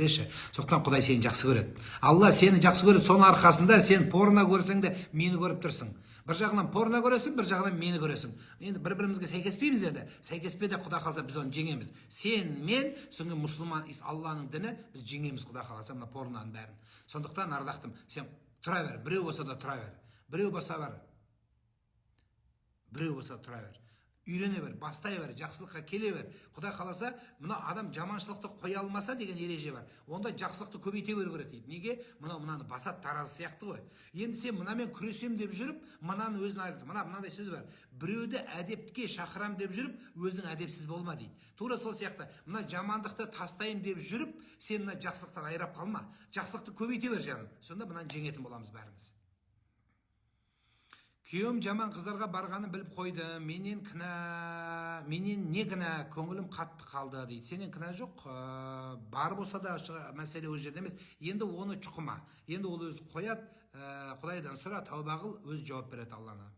деші. Сондықтан Құдай сені жақсы көреді. Алла сені жақсы көреді. Соның арқасында сен порно көрсең де мені көріп тұрсың. Бір жағынан порно көресің, бір жағынан мені көресің. Енді бір-бірімізге сәйкеспейміз енді. Сәйкеспе де Құда қаласа біз оны жеңеміз. Сен, мен, соңғы мұсылман, Алланың діні, біз жеңеміз Құда қаласа мына порноның бәрін. Сондықтан ардақтым, сен тұра бер, біреу болса да тұра бер. Біреу болса бар. Біреу болса тұра бер. Үйрене бер, бастай бер, жақсылыққа келе бер. Құдай қаласа, мына адам жаманшылықты қоя алмаса деген ереже бар. Онда жақсылықты көбейте беру керек дейді. Неге? Мынаны басат таразы сияқты ғой. Енді сен мынамен күресем деп жүріп, мынаны өзің айырсың. Мынандай сөз бар. Біреуді әдепке шақырам деп жүріп, өзің әдепсіз болма дейді. Тура сол сияқты. Мына жамандықты тастайым деп жүріп, сен мына жақсылықтан айырап қалма. Жақсылықты көбейте бер жаным. Сонда мынаны жеңетін боламыз бәріміз. Күйеуім жаман қыздарға барғанын біліп қойды. Менен не кінә, көңілім қатты қалды дейді. Сенен кінә жоқ, бар болса да мәселе өз жерде емес. Енді оны чұқыма. Енді ол өз қояды, Құдайдан сұра, тәуба қыл, өз жауап береді Алланы.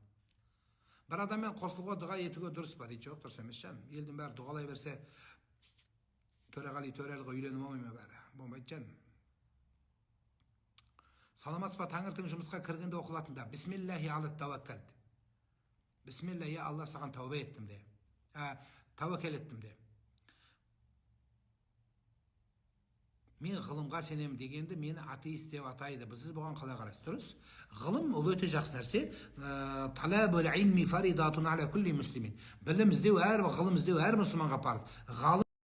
Бір адаммен қосылуға дұға етуге дұрыс па дейді. Жоқ, дұрыс емес жаным. Елдің бәрі дұғалай берсе, Төреғали Төрәліға үйленіп алмай ма бәрі? Болмайды жаным. Саламатсыз ба, таңертең жұмысқа кіргенде оқылатында бисмиллахи алат тәуәккәлт. Бисмилла, я Алла саған тәуба еттім де. Тәуәкел еттім де. Мен ғылымға сенемін дегенде мені атеист деп атайды. Сіз бұған қалай қарайсыз? Дұрыс. Ғылым ол өте жақсы нәрсе. Талабул илми фаридатун аля кулли муслимин. Білім іздеу, ғылым іздеу әр мұсылманға парыз.